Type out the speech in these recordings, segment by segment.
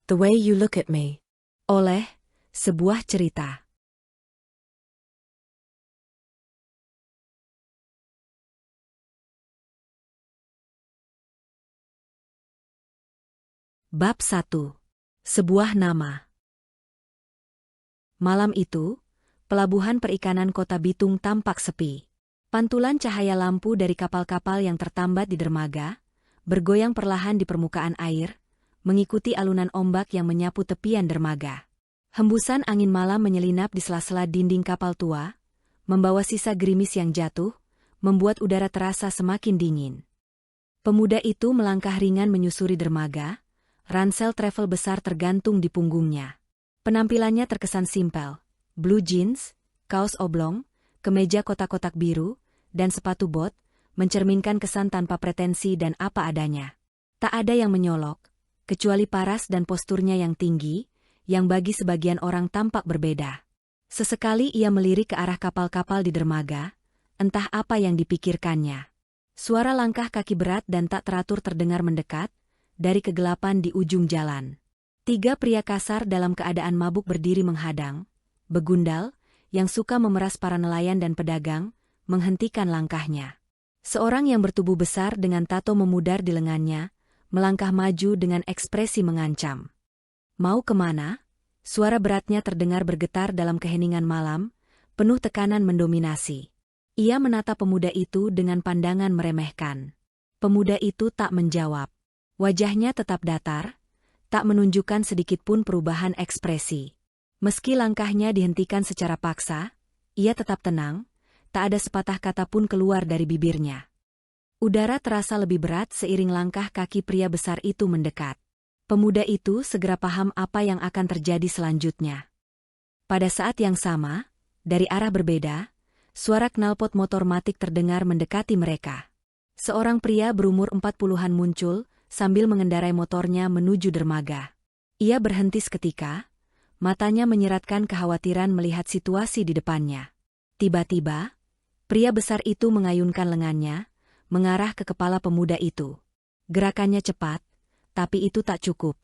The Way You Look at Me. Oleh sebuah cerita. Bab 1. Sebuah nama. Malam itu, pelabuhan perikanan kota Bitung tampak sepi. Pantulan cahaya lampu dari kapal-kapal yang tertambat di dermaga, bergoyang perlahan di permukaan air, mengikuti alunan ombak yang menyapu tepian dermaga. Hembusan angin malam menyelinap di sela-sela dinding kapal tua, membawa sisa gerimis yang jatuh, membuat udara terasa semakin dingin. Pemuda itu melangkah ringan menyusuri dermaga, ransel travel besar tergantung di punggungnya. Penampilannya terkesan simpel, blue jeans, kaos oblong, kemeja kotak-kotak biru, dan sepatu bot, mencerminkan kesan tanpa pretensi dan apa adanya. Tak ada yang menyolok, kecuali paras dan posturnya yang tinggi, yang bagi sebagian orang tampak berbeda. Sesekali ia melirik ke arah kapal-kapal di dermaga, entah apa yang dipikirkannya. Suara langkah kaki berat dan tak teratur terdengar mendekat, dari kegelapan di ujung jalan. 3 pria kasar dalam keadaan mabuk berdiri menghadang, begundal, yang suka memeras para nelayan dan pedagang, menghentikan langkahnya. Seorang yang bertubuh besar dengan tato memudar di lengannya, melangkah maju dengan ekspresi mengancam. Mau kemana? Suara beratnya terdengar bergetar dalam keheningan malam, penuh tekanan mendominasi. Ia menatap pemuda itu dengan pandangan meremehkan. Pemuda itu tak menjawab. Wajahnya tetap datar, tak menunjukkan sedikitpun perubahan ekspresi. Meski langkahnya dihentikan secara paksa, ia tetap tenang, tak ada sepatah kata pun keluar dari bibirnya. Udara terasa lebih berat seiring langkah kaki pria besar itu mendekat. Pemuda itu segera paham apa yang akan terjadi selanjutnya. Pada saat yang sama, dari arah berbeda, suara knalpot motor matic terdengar mendekati mereka. Seorang pria berumur 40-an muncul, sambil mengendarai motornya menuju dermaga. Ia berhenti seketika, matanya menyeratkan kekhawatiran melihat situasi di depannya. Tiba-tiba, pria besar itu mengayunkan lengannya, mengarah ke kepala pemuda itu. Gerakannya cepat, tapi itu tak cukup.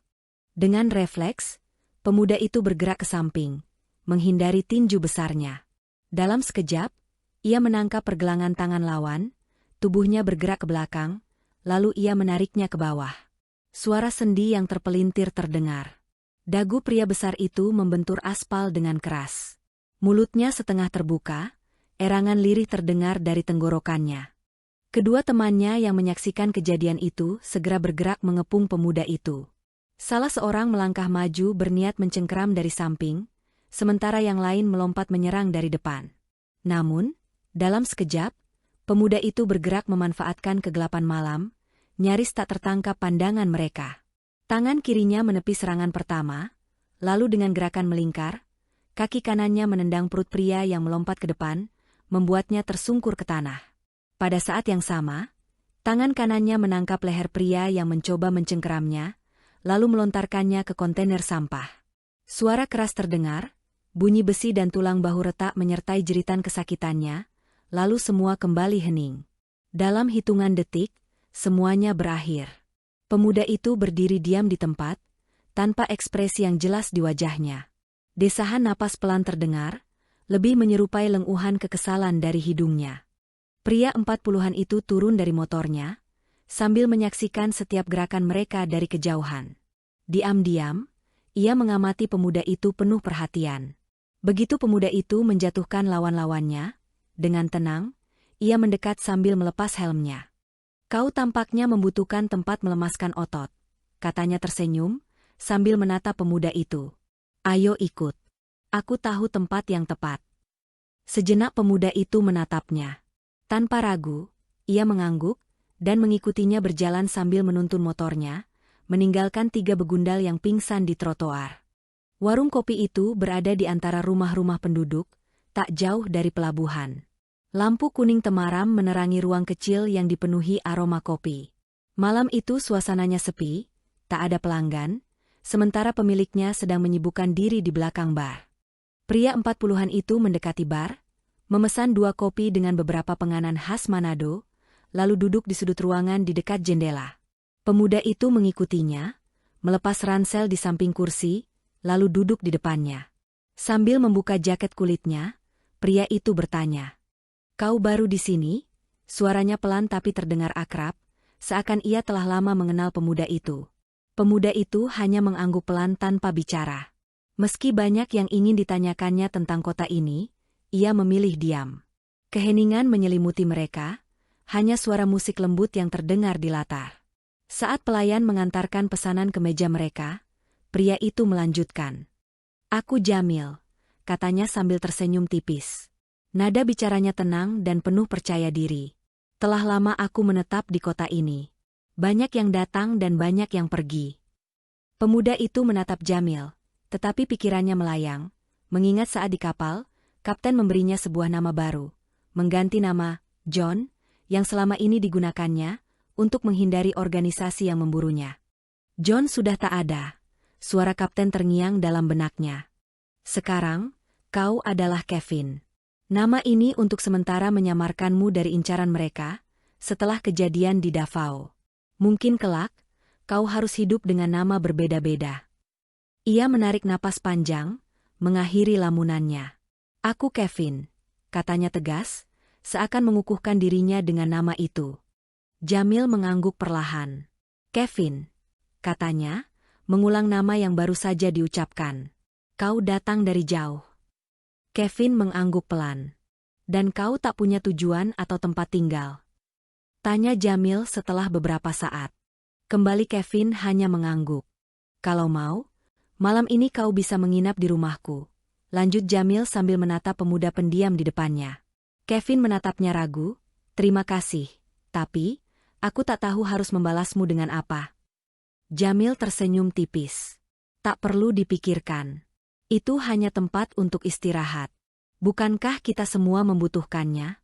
Dengan refleks, pemuda itu bergerak ke samping, menghindari tinju besarnya. Dalam sekejap, ia menangkap pergelangan tangan lawan, tubuhnya bergerak ke belakang, lalu ia menariknya ke bawah. Suara sendi yang terpelintir terdengar. Dagu pria besar itu membentur aspal dengan keras. Mulutnya setengah terbuka, erangan lirih terdengar dari tenggorokannya. Kedua temannya yang menyaksikan kejadian itu segera bergerak mengepung pemuda itu. Salah seorang melangkah maju berniat mencengkeram dari samping, sementara yang lain melompat menyerang dari depan. Namun, dalam sekejap, pemuda itu bergerak memanfaatkan kegelapan malam, nyaris tak tertangkap pandangan mereka. Tangan kirinya menepi serangan pertama, lalu dengan gerakan melingkar, kaki kanannya menendang perut pria yang melompat ke depan, membuatnya tersungkur ke tanah. Pada saat yang sama, tangan kanannya menangkap leher pria yang mencoba mencengkeramnya, lalu melontarkannya ke kontainer sampah. Suara keras terdengar, bunyi besi dan tulang bahu retak menyertai jeritan kesakitannya, lalu semua kembali hening. Dalam hitungan detik, semuanya berakhir. Pemuda itu berdiri diam di tempat, tanpa ekspresi yang jelas di wajahnya. Desahan napas pelan terdengar, lebih menyerupai lenguhan kekesalan dari hidungnya. Pria 40-an itu turun dari motornya, sambil menyaksikan setiap gerakan mereka dari kejauhan. Diam-diam, ia mengamati pemuda itu penuh perhatian. Begitu pemuda itu menjatuhkan lawan-lawannya, dengan tenang, ia mendekat sambil melepas helmnya. "Kau tampaknya membutuhkan tempat melemaskan otot," katanya tersenyum, sambil menatap pemuda itu. "Ayo ikut. Aku tahu tempat yang tepat." Sejenak pemuda itu menatapnya. Tanpa ragu, ia mengangguk, dan mengikutinya berjalan sambil menuntun motornya, meninggalkan 3 begundal yang pingsan di trotoar. Warung kopi itu berada di antara rumah-rumah penduduk, tak jauh dari pelabuhan. Lampu kuning temaram menerangi ruang kecil yang dipenuhi aroma kopi. Malam itu suasananya sepi, tak ada pelanggan, sementara pemiliknya sedang menyibukkan diri di belakang bar. Pria 40-an itu mendekati bar, memesan 2 kopi dengan beberapa penganan khas Manado, lalu duduk di sudut ruangan di dekat jendela. Pemuda itu mengikutinya, melepas ransel di samping kursi, lalu duduk di depannya. Sambil membuka jaket kulitnya, pria itu bertanya, "Kau baru di sini?" Suaranya pelan tapi terdengar akrab, seakan ia telah lama mengenal pemuda itu. Pemuda itu hanya mengangguk pelan tanpa bicara. Meski banyak yang ingin ditanyakannya tentang kota ini, ia memilih diam. Keheningan menyelimuti mereka, hanya suara musik lembut yang terdengar di latar. Saat pelayan mengantarkan pesanan ke meja mereka, pria itu melanjutkan. "Aku Jamil," katanya sambil tersenyum tipis. Nada bicaranya tenang dan penuh percaya diri. "Telah lama aku menetap di kota ini. Banyak yang datang dan banyak yang pergi." Pemuda itu menatap Jamil, tetapi pikirannya melayang, mengingat saat di kapal, kapten memberinya sebuah nama baru, mengganti nama John, yang selama ini digunakannya, untuk menghindari organisasi yang memburunya. "John sudah tak ada," suara kapten terngiang dalam benaknya. "Sekarang, kau adalah Kevin. Nama ini untuk sementara menyamarkanmu dari incaran mereka, setelah kejadian di Davao. Mungkin kelak, kau harus hidup dengan nama berbeda-beda." Ia menarik napas panjang, mengakhiri lamunannya. "Aku Kevin," katanya tegas, seakan mengukuhkan dirinya dengan nama itu. Jamil mengangguk perlahan. "Kevin," katanya, mengulang nama yang baru saja diucapkan. "Kau datang dari jauh." Kevin mengangguk pelan. "Dan kau tak punya tujuan atau tempat tinggal?" tanya Jamil setelah beberapa saat. Kembali Kevin hanya mengangguk. "Kalau mau, malam ini kau bisa menginap di rumahku," lanjut Jamil sambil menatap pemuda pendiam di depannya. Kevin menatapnya ragu. "Terima kasih, tapi aku tak tahu harus membalasmu dengan apa." Jamil tersenyum tipis. "Tak perlu dipikirkan. Itu hanya tempat untuk istirahat. Bukankah kita semua membutuhkannya?"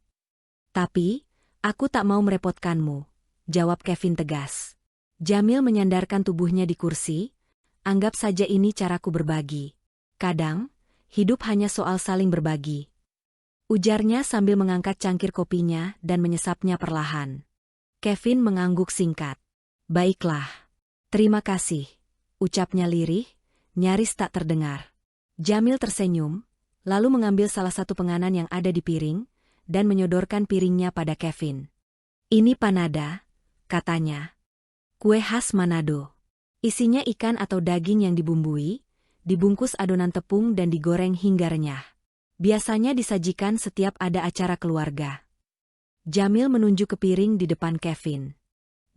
"Tapi, aku tak mau merepotkanmu," jawab Kevin tegas. Jamil menyandarkan tubuhnya di kursi. "Anggap saja ini caraku berbagi. Kadang, hidup hanya soal saling berbagi," ujarnya sambil mengangkat cangkir kopinya dan menyesapnya perlahan. Kevin mengangguk singkat. "Baiklah. Terima kasih," ucapnya lirih, nyaris tak terdengar. Jamil tersenyum, lalu mengambil salah satu penganan yang ada di piring, dan menyodorkan piringnya pada Kevin. "Ini panada," katanya. "Kue khas Manado. Isinya ikan atau daging yang dibumbui, dibungkus adonan tepung dan digoreng hingga renyah. Biasanya disajikan setiap ada acara keluarga." Jamil menunjuk ke piring di depan Kevin.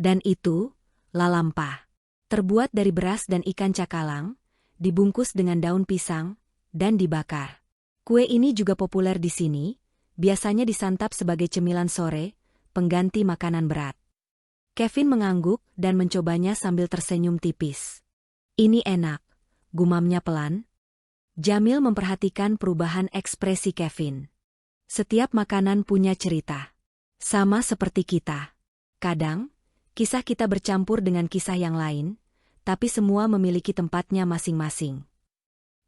"Dan itu, lalampa. Terbuat dari beras dan ikan cakalang, dibungkus dengan daun pisang, dan dibakar. Kue ini juga populer di sini, biasanya disantap sebagai cemilan sore, pengganti makanan berat." Kevin mengangguk dan mencobanya sambil tersenyum tipis. "Ini enak," gumamnya pelan. Jamil memperhatikan perubahan ekspresi Kevin. "Setiap makanan punya cerita. Sama seperti kita. Kadang, kisah kita bercampur dengan kisah yang lain, tapi semua memiliki tempatnya masing-masing."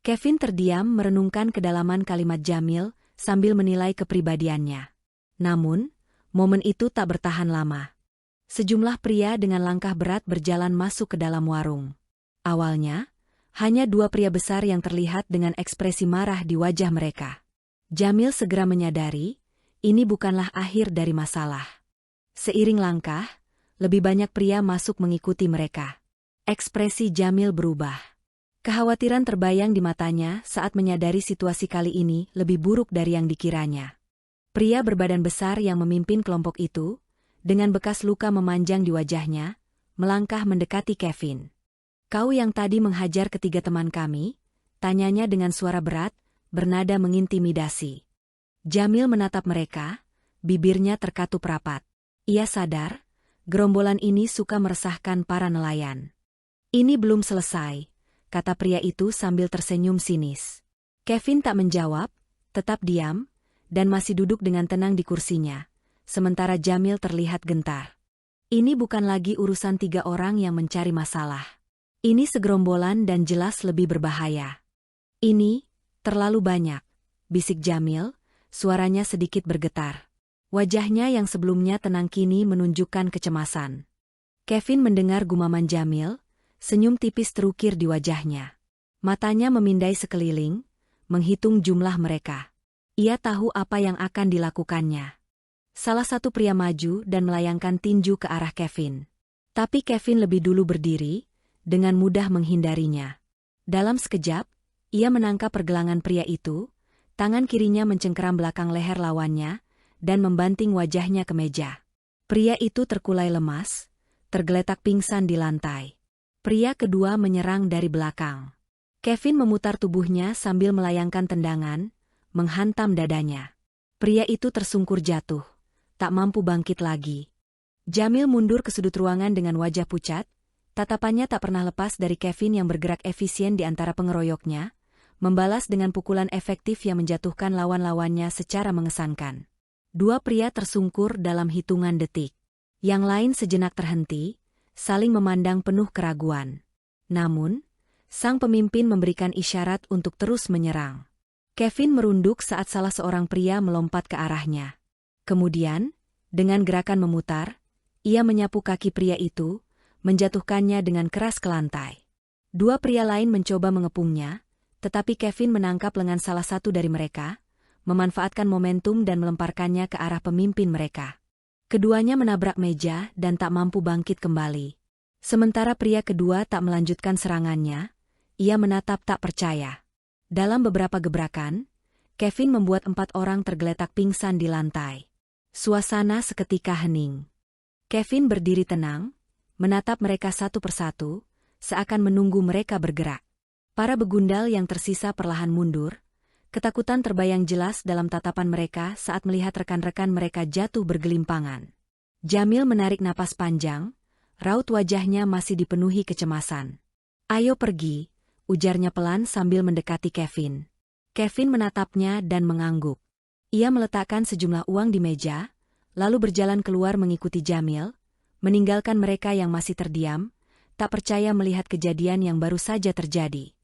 Kevin terdiam merenungkan kedalaman kalimat Jamil sambil menilai kepribadiannya. Namun, momen itu tak bertahan lama. Sejumlah pria dengan langkah berat berjalan masuk ke dalam warung. Awalnya, hanya dua pria besar yang terlihat dengan ekspresi marah di wajah mereka. Jamil segera menyadari, ini bukanlah akhir dari masalah. Seiring langkah, lebih banyak pria masuk mengikuti mereka. Ekspresi Jamil berubah. Kekhawatiran terbayang di matanya saat menyadari situasi kali ini lebih buruk dari yang dikiranya. Pria berbadan besar yang memimpin kelompok itu, dengan bekas luka memanjang di wajahnya, melangkah mendekati Kevin. "Kau yang tadi menghajar ketiga teman kami?" tanyanya dengan suara berat, bernada mengintimidasi. Jamil menatap mereka, bibirnya terkatup rapat. Ia sadar, gerombolan ini suka meresahkan para nelayan. "Ini belum selesai," kata pria itu sambil tersenyum sinis. Kevin tak menjawab, tetap diam, dan masih duduk dengan tenang di kursinya, sementara Jamil terlihat gentar. Ini bukan lagi urusan tiga orang yang mencari masalah. Ini segerombolan dan jelas lebih berbahaya. "Ini, terlalu banyak," bisik Jamil, suaranya sedikit bergetar. Wajahnya yang sebelumnya tenang kini menunjukkan kecemasan. Kevin mendengar gumaman Jamil, Senyum tipis terukir di wajahnya. Matanya memindai sekeliling, menghitung jumlah mereka. Ia tahu apa yang akan dilakukannya. Salah satu pria maju dan melayangkan tinju ke arah Kevin. Tapi Kevin lebih dulu berdiri, dengan mudah menghindarinya. Dalam sekejap, ia menangkap pergelangan pria itu, tangan kirinya mencengkeram belakang leher lawannya, dan membanting wajahnya ke meja. Pria itu terkulai lemas, tergeletak pingsan di lantai. Pria kedua menyerang dari belakang. Kevin memutar tubuhnya sambil melayangkan tendangan, menghantam dadanya. Pria itu tersungkur jatuh, tak mampu bangkit lagi. Jamil mundur ke sudut ruangan dengan wajah pucat, tatapannya tak pernah lepas dari Kevin yang bergerak efisien di antara pengeroyoknya, membalas dengan pukulan efektif yang menjatuhkan lawan-lawannya secara mengesankan. Dua pria tersungkur dalam hitungan detik. Yang lain sejenak terhenti, saling memandang penuh keraguan. Namun, sang pemimpin memberikan isyarat untuk terus menyerang. Kevin merunduk saat salah seorang pria melompat ke arahnya. Kemudian, dengan gerakan memutar, ia menyapu kaki pria itu, menjatuhkannya dengan keras ke lantai. Dua pria lain mencoba mengepungnya, tetapi Kevin menangkap lengan salah satu dari mereka, memanfaatkan momentum dan melemparkannya ke arah pemimpin mereka. Keduanya menabrak meja dan tak mampu bangkit kembali. Sementara pria kedua tak melanjutkan serangannya, ia menatap tak percaya. Dalam beberapa gebrakan, Kevin membuat 4 orang tergeletak pingsan di lantai. Suasana seketika hening. Kevin berdiri tenang, menatap mereka satu persatu, seakan menunggu mereka bergerak. Para begundal yang tersisa perlahan mundur, ketakutan terbayang jelas dalam tatapan mereka saat melihat rekan-rekan mereka jatuh bergelimpangan. Jamil menarik napas panjang, raut wajahnya masih dipenuhi kecemasan. "Ayo pergi," ujarnya pelan sambil mendekati Kevin. Kevin menatapnya dan mengangguk. Ia meletakkan sejumlah uang di meja, lalu berjalan keluar mengikuti Jamil, meninggalkan mereka yang masih terdiam, tak percaya melihat kejadian yang baru saja terjadi.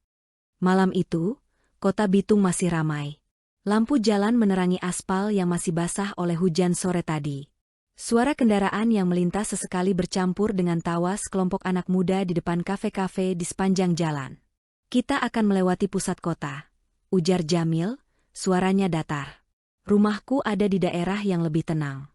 Malam itu, Kota Bitung masih ramai. Lampu jalan menerangi aspal yang masih basah oleh hujan sore tadi. Suara kendaraan yang melintas sesekali bercampur dengan tawa sekelompok anak muda di depan kafe-kafe di sepanjang jalan. "Kita akan melewati pusat kota," ujar Jamil, suaranya datar. "Rumahku ada di daerah yang lebih tenang."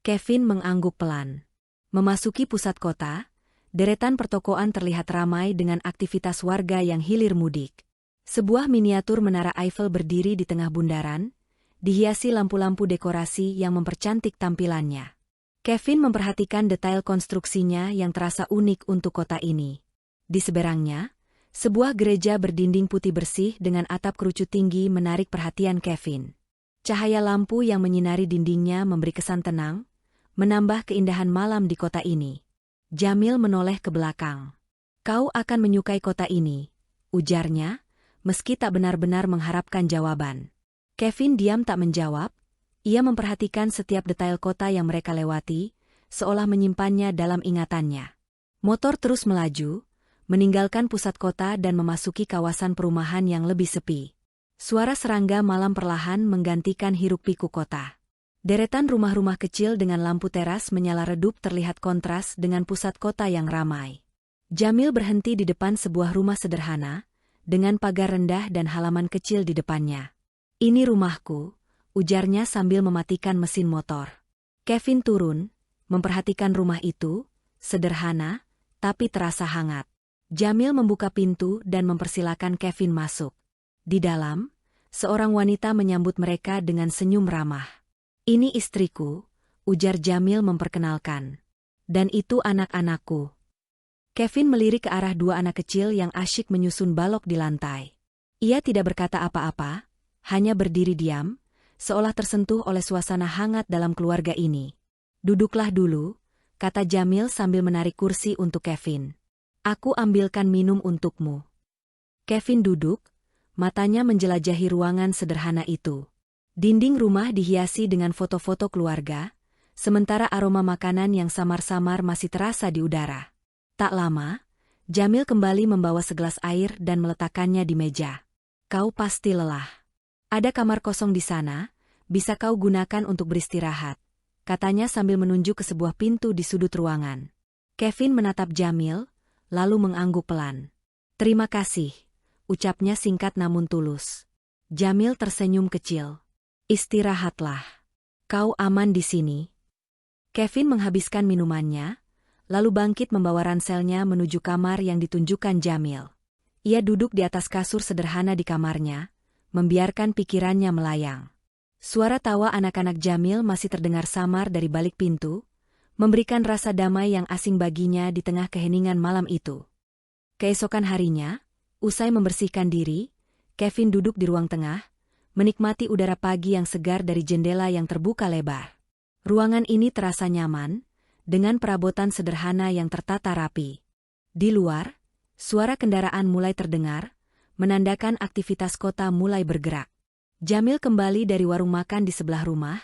Kevin mengangguk pelan. Memasuki pusat kota, deretan pertokoan terlihat ramai dengan aktivitas warga yang hilir mudik. Sebuah miniatur menara Eiffel berdiri di tengah bundaran, dihiasi lampu-lampu dekorasi yang mempercantik tampilannya. Kevin memperhatikan detail konstruksinya yang terasa unik untuk kota ini. Di seberangnya, sebuah gereja berdinding putih bersih dengan atap kerucut tinggi menarik perhatian Kevin. Cahaya lampu yang menyinari dindingnya memberi kesan tenang, menambah keindahan malam di kota ini. Jamil menoleh ke belakang. "Kau akan menyukai kota ini," ujarnya, meski tak benar-benar mengharapkan jawaban. Kevin diam tak menjawab, ia memperhatikan setiap detail kota yang mereka lewati, seolah menyimpannya dalam ingatannya. Motor terus melaju, meninggalkan pusat kota dan memasuki kawasan perumahan yang lebih sepi. Suara serangga malam perlahan menggantikan hiruk-pikuk kota. Deretan rumah-rumah kecil dengan lampu teras menyala redup terlihat kontras dengan pusat kota yang ramai. Jamil berhenti di depan sebuah rumah sederhana, dengan pagar rendah dan halaman kecil di depannya. "Ini rumahku," ujarnya sambil mematikan mesin motor. Kevin turun, memperhatikan rumah itu, sederhana, tapi terasa hangat. Jamil membuka pintu dan mempersilakan Kevin masuk. Di dalam, seorang wanita menyambut mereka dengan senyum ramah. "Ini istriku," ujar Jamil memperkenalkan. "Dan itu anak-anakku." Kevin melirik ke arah 2 anak kecil yang asyik menyusun balok di lantai. Ia tidak berkata apa-apa, hanya berdiri diam, seolah tersentuh oleh suasana hangat dalam keluarga ini. "Duduklah dulu," kata Jamil sambil menarik kursi untuk Kevin. "Aku ambilkan minum untukmu." Kevin duduk, matanya menjelajahi ruangan sederhana itu. Dinding rumah dihiasi dengan foto-foto keluarga, sementara aroma makanan yang samar-samar masih terasa di udara. Tak lama, Jamil kembali membawa segelas air dan meletakkannya di meja. "Kau pasti lelah. Ada kamar kosong di sana, bisa kau gunakan untuk beristirahat," katanya sambil menunjuk ke sebuah pintu di sudut ruangan. Kevin menatap Jamil, lalu mengangguk pelan. "Terima kasih," ucapnya singkat namun tulus. Jamil tersenyum kecil. "Istirahatlah. Kau aman di sini." Kevin menghabiskan minumannya, lalu bangkit membawa ranselnya menuju kamar yang ditunjukkan Jamil. Ia duduk di atas kasur sederhana di kamarnya, membiarkan pikirannya melayang. Suara tawa anak-anak Jamil masih terdengar samar dari balik pintu, memberikan rasa damai yang asing baginya di tengah keheningan malam itu. Keesokan harinya, usai membersihkan diri, Kevin duduk di ruang tengah, menikmati udara pagi yang segar dari jendela yang terbuka lebar. Ruangan ini terasa nyaman, dengan perabotan sederhana yang tertata rapi. Di luar, suara kendaraan mulai terdengar, menandakan aktivitas kota mulai bergerak. Jamil kembali dari warung makan di sebelah rumah,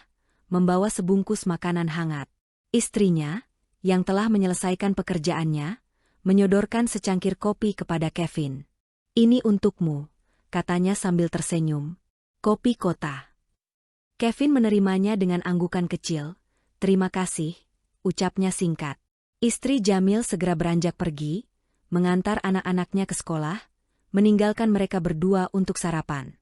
membawa sebungkus makanan hangat. Istrinya, yang telah menyelesaikan pekerjaannya, menyodorkan secangkir kopi kepada Kevin. "Ini untukmu," katanya sambil tersenyum. "Kopi kota." Kevin menerimanya dengan anggukan kecil. "Terima kasih," ucapnya singkat. Istri Jamil segera beranjak pergi, mengantar anak-anaknya ke sekolah, meninggalkan mereka berdua untuk sarapan.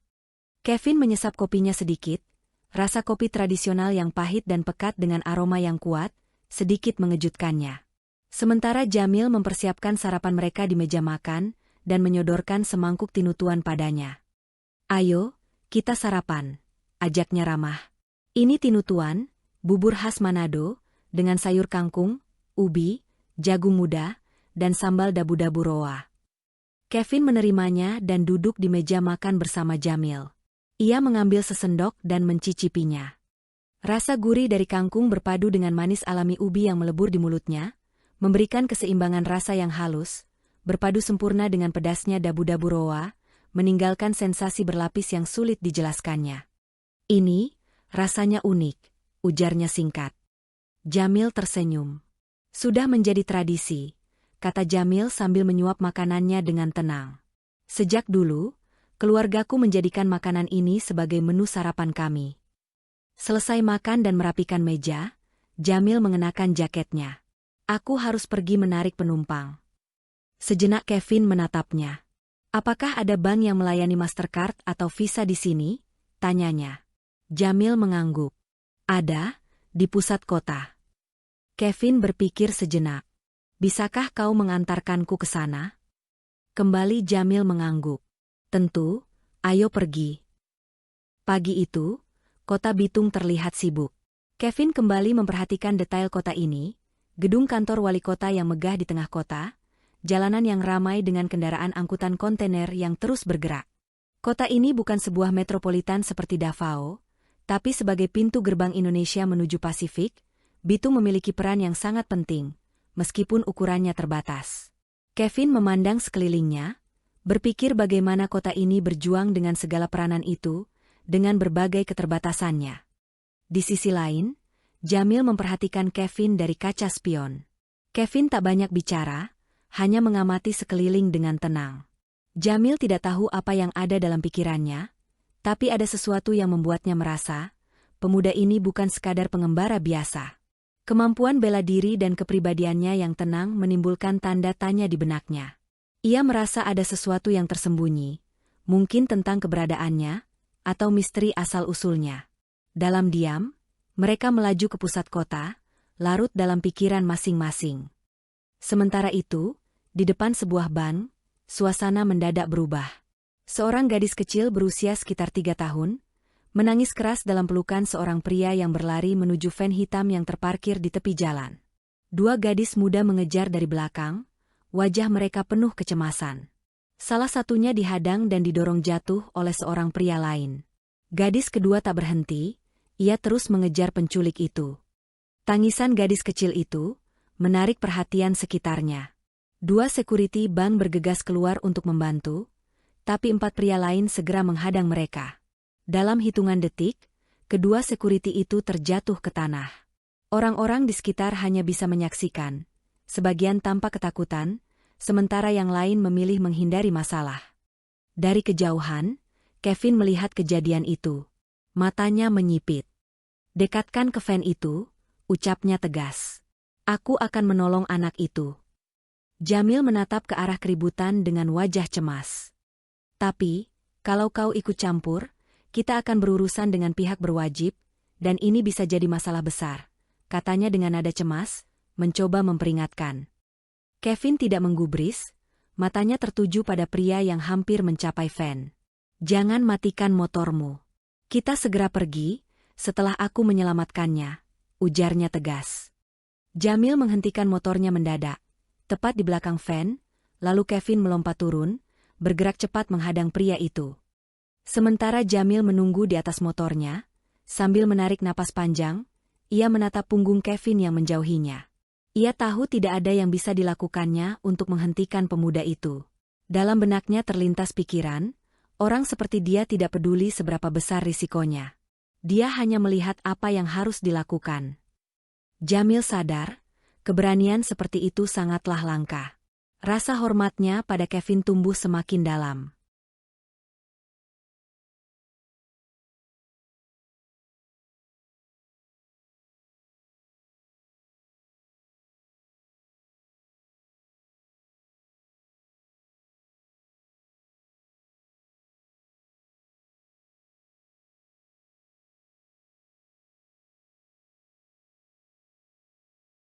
Kevin menyesap kopinya sedikit, rasa kopi tradisional yang pahit dan pekat dengan aroma yang kuat, sedikit mengejutkannya. Sementara Jamil mempersiapkan sarapan mereka di meja makan, dan menyodorkan semangkuk tinutuan padanya. "Ayo, kita sarapan," ajaknya ramah. "Ini tinutuan, bubur khas Manado, dengan sayur kangkung, ubi, jagung muda, dan sambal dabu-dabu roa." Kevin menerimanya dan duduk di meja makan bersama Jamil. Ia mengambil sesendok dan mencicipinya. Rasa gurih dari kangkung berpadu dengan manis alami ubi yang melebur di mulutnya, memberikan keseimbangan rasa yang halus, berpadu sempurna dengan pedasnya dabu-dabu roa, meninggalkan sensasi berlapis yang sulit dijelaskannya. "Ini, rasanya unik," ujarnya singkat. Jamil tersenyum. "Sudah menjadi tradisi," kata Jamil sambil menyuap makanannya dengan tenang. "Sejak dulu, keluargaku menjadikan makanan ini sebagai menu sarapan kami." Selesai makan dan merapikan meja, Jamil mengenakan jaketnya. "Aku harus pergi menarik penumpang." Sejenak Kevin menatapnya. "Apakah ada bank yang melayani Mastercard atau Visa di sini?" tanyanya. Jamil mengangguk. "Ada, di pusat kota." Kevin berpikir sejenak. "Bisakah kau mengantarkanku ke sana?" Kembali Jamil mengangguk. "Tentu, ayo pergi." Pagi itu, kota Bitung terlihat sibuk. Kevin kembali memperhatikan detail kota ini, gedung kantor wali kota yang megah di tengah kota, jalanan yang ramai dengan kendaraan angkutan kontainer yang terus bergerak. Kota ini bukan sebuah metropolitan seperti Davao, tapi sebagai pintu gerbang Indonesia menuju Pasifik, Bitung memiliki peran yang sangat penting, meskipun ukurannya terbatas. Kevin memandang sekelilingnya, berpikir bagaimana kota ini berjuang dengan segala peranan itu, dengan berbagai keterbatasannya. Di sisi lain, Jamil memperhatikan Kevin dari kaca spion. Kevin tak banyak bicara, hanya mengamati sekeliling dengan tenang. Jamil tidak tahu apa yang ada dalam pikirannya, tapi ada sesuatu yang membuatnya merasa, pemuda ini bukan sekadar pengembara biasa. Kemampuan bela diri dan kepribadiannya yang tenang menimbulkan tanda tanya di benaknya. Ia merasa ada sesuatu yang tersembunyi, mungkin tentang keberadaannya, atau misteri asal-usulnya. Dalam diam, mereka melaju ke pusat kota, larut dalam pikiran masing-masing. Sementara itu, di depan sebuah bank, suasana mendadak berubah. Seorang gadis kecil berusia sekitar 3 tahun, menangis keras dalam pelukan seorang pria yang berlari menuju van hitam yang terparkir di tepi jalan. Dua gadis muda mengejar dari belakang, wajah mereka penuh kecemasan. Salah satunya dihadang dan didorong jatuh oleh seorang pria lain. Gadis kedua tak berhenti, ia terus mengejar penculik itu. Tangisan gadis kecil itu menarik perhatian sekitarnya. Dua security bank bergegas keluar untuk membantu, tapi 4 pria lain segera menghadang mereka. Dalam hitungan detik, kedua security itu terjatuh ke tanah. Orang-orang di sekitar hanya bisa menyaksikan. Sebagian tampak ketakutan, sementara yang lain memilih menghindari masalah. Dari kejauhan, Kevin melihat kejadian itu. Matanya menyipit. "Dekatkan ke van itu," ucapnya tegas. "Aku akan menolong anak itu." Jamil menatap ke arah keributan dengan wajah cemas. Tapi, kalau kau ikut campur, kita akan berurusan dengan pihak berwajib, dan ini bisa jadi masalah besar, katanya dengan nada cemas, mencoba memperingatkan. Kevin tidak menggubris, matanya tertuju pada pria yang hampir mencapai Van. Jangan matikan motormu. Kita segera pergi, setelah aku menyelamatkannya, ujarnya tegas. Jamil menghentikan motornya mendadak, tepat di belakang Van, lalu Kevin melompat turun, bergerak cepat menghadang pria itu. Sementara Jamil menunggu di atas motornya, sambil menarik napas panjang, ia menatap punggung Kevin yang menjauhinya. Ia tahu tidak ada yang bisa dilakukannya untuk menghentikan pemuda itu. Dalam benaknya terlintas pikiran, orang seperti dia tidak peduli seberapa besar risikonya. Dia hanya melihat apa yang harus dilakukan. Jamil sadar, keberanian seperti itu sangatlah langka. Rasa hormatnya pada Kevin tumbuh semakin dalam.